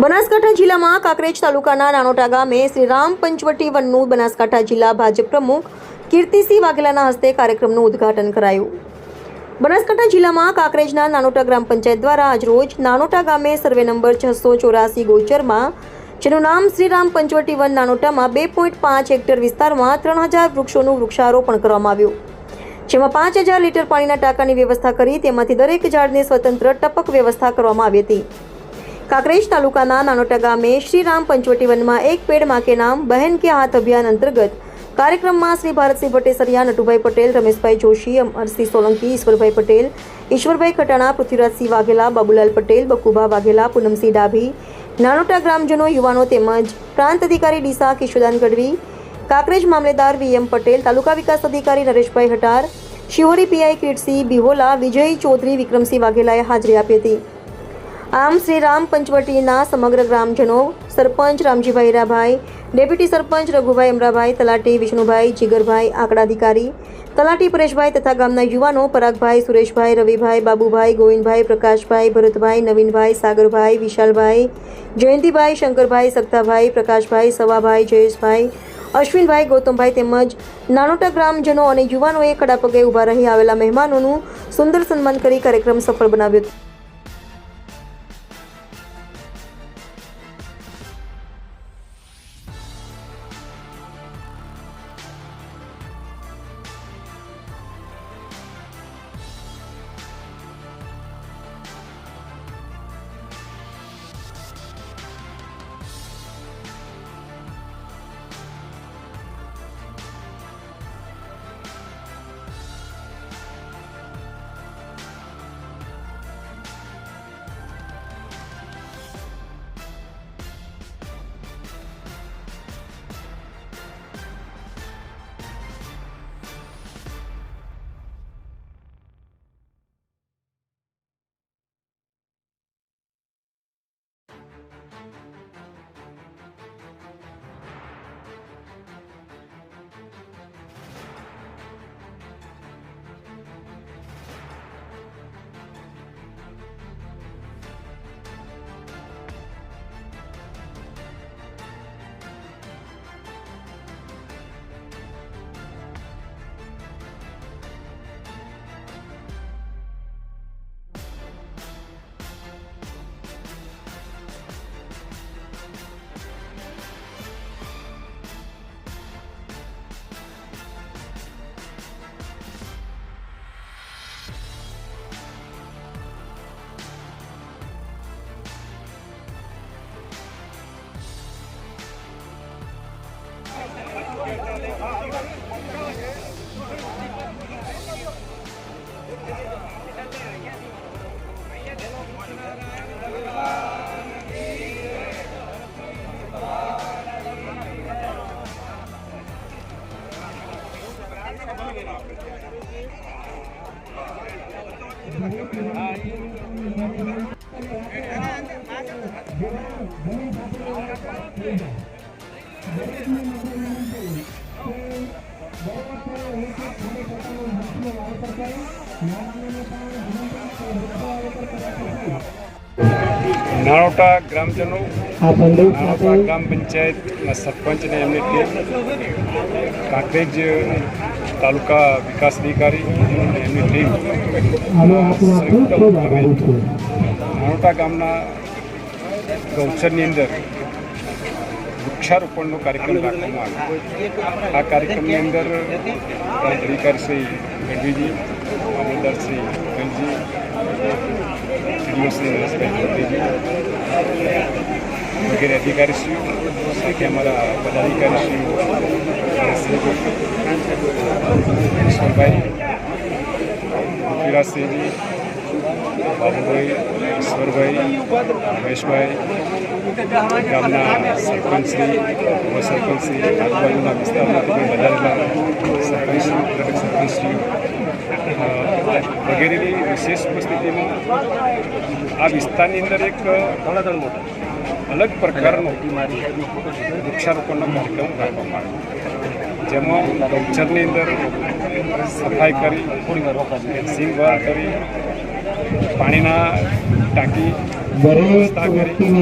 બનાસકાંઠા જિલ્લામાં કાંકરેજ તાલુકાના નાનોટા ગામે શ્રી રામ પંચવટી વનનું બનાસકાંઠા જિલ્લા ભાજપ પ્રમુખ કીર્તિસિંહ વાઘેલાના હસ્તે કાર્યક્રમનું ઉદ્ઘાટન કરાયું। બનાસકાંઠા જિલ્લામાં કાંકરેજના નાનોટા ગ્રામ પંચાયત દ્વારા આજરોજ નાનોટા ગામે સર્વે નંબર 684 ગોચરમાં, જેનું નામ શ્રી રામ પંચવટી વન નાનોટામાં 2.5 હેક્ટર વિસ્તારમાં 3000 વૃક્ષોનું વૃક્ષારોપણ કરવામાં આવ્યું, જેમાં 5000 લીટર પાણીના ટાંકાની વ્યવસ્થા કરી તેમાંથી દરેક ઝાડને સ્વતંત્ર ટપક વ્યવસ્થા કરવામાં આવી હતી। कांकरेज तालुकाना नानोटा गामे श्री राम पंचवटी वन में एक पेड़ माँ के नाम बहन के हाथ अभियान अंतर्गत कार्यक्रम में श्री भारत सिंह भट्टेसरिया, नटुभाई पटेल, रमेश भाई जोशी, अमरसिंह सोलंकी, ईश्वरभाई पटेल, ईश्वरभाई खटाणा, पृथ्वीराज सिंह वाघेला, बाबूलाल पटेल, बकुभा वाघेला, पूनमसिंह डाभी, नानोटा ग्रामजनों, युवाओं तेमज प्रांत अधिकारी डीसा किशोदान गढ़वी, कांकरेज मामलेदार वीएम पटेल, तालुका विकास अधिकारी नरेशभाई हटार, शिहोरी पीआई किरीटसिंह बिहोला, विजय चौधरी, विक्रमसिंह वाघेलाए हाजरी आपी हती। आम श्री राम पंचवटीना समग्र ग्रामजनों, सरपंच रामजीभाई हीराभाई, डेप्यूटी सरपंच रघुभाई अमराभाई, तलाटी विष्णुभाई, जिगरभाई, आंकड़ा अधिकारी तलाटी परेशभाई तथा गामना युवाओं परागभाई, सुरेशभाई, रविभाई, बाबूभाई, गोविंदभाई, प्रकाशभाई, भरतभाई, नवीनभाई, सागरभाई, विशालभाई, जयंतीभाई, शंकरभाई, सक्ताभाई, प्रकाशभाई, सवाभाई, जयेशभाई, अश्विनभाई, गौतमभाई तेमज नानोटा ग्रामजनों और युवाओं खड़ा पगे उभा रही आवेला मेहमानों सुंदर सन्मान करी कार्यक्रम सफल बनाव्यो। नानोटा ग्रामजनों, नानोटा ग्राम पंचायत सरपंच ने एमनी टीम, कांकरेज तालुका विकास अधिकारी एमनी टीम संयुक्त उपक्रमे नानोटा गामना गौचरनी अंदर वृक्षारोपणનો કાર્યક્રમ રાખવામાં આવ્યો। આ કાર્યક્રમની અંદર અધિકારી શ્રી ગઢવીજી, મામલતદાર શ્રી ગલજી, श्री नरेशभाई चौधरी वगैरह अधिकारीश्रीओ, साथ अमरा पदाधिकारीश्रीओ ईश्वरभाई, पृथ्वीराज सिंहजी, बाबूभाई, ईश्वरभाई, महेशभाई, गामना सरपंचश्री, उपसरपंचश्री, आजूबाजूना विस्तारमांथी पण पधारेला सरपंचश्री, दरेक सरपंचश्रीओ वगैरेની विशेष उपस्थितिમાં આ વિસ્તારની અંદર એક અલગ પ્રકારનો વૃક્ષારોપણનો કાર્યક્રમ રાખવામાં આવ્યો, જેમાં ગૌચરની અંદર સફાઈ કરી, સિંગ વાર કરી, પાણીના ટાંકી વ્યવસ્થા કરી,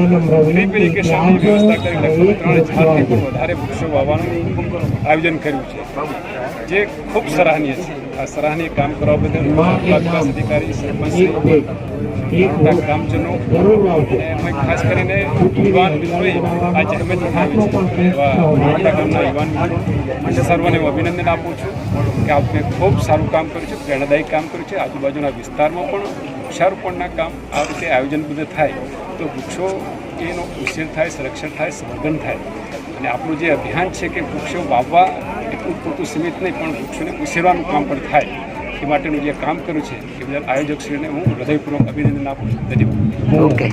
ડ્રીપ ઇરિગેશનની વ્યવસ્થા કરી લગભગ 3000થી પણ વધારે વૃક્ષો વાવવાનું આયોજન કર્યું છે, જે ખૂબ સરાહનીય છે. આ સરાહનીય કામ કરવા બદલ વિકાસ અધિકારી, સરપંચ, ગ્રામજનો અને ખાસ કરીને યુવાન મિત્રોએ આ જહેમત ઉઠાવી છે. એવા મોટા ગામના યુવાન મિત્રો સર્વને હું અભિનંદન આપું છું કે આપને ખૂબ સારું કામ કર્યું છે, પ્રેરણાદાયી કામ કર્યું છે. આજુબાજુના વિસ્તારમાં પણ વૃક્ષારોપણના કામ આ રીતે આયોજનબદ્ધ થાય તો વૃક્ષો એનો ઉછેર થાય, સંરક્ષણ થાય, સંવર્ધન થાય. અને આપણું જે અભિયાન છે કે વૃક્ષો વાવવા એટલું પૂરતું સીમિત નહીં પણ વૃક્ષોને ઉછેરવાનું કામ પણ થાય, એ માટેનું જે કામ કર્યું છે એ બદલ આયોજકશ્રીને હું હૃદયપૂર્વક અભિનંદન આપું છું. ધન્યવાદ. ઓકે.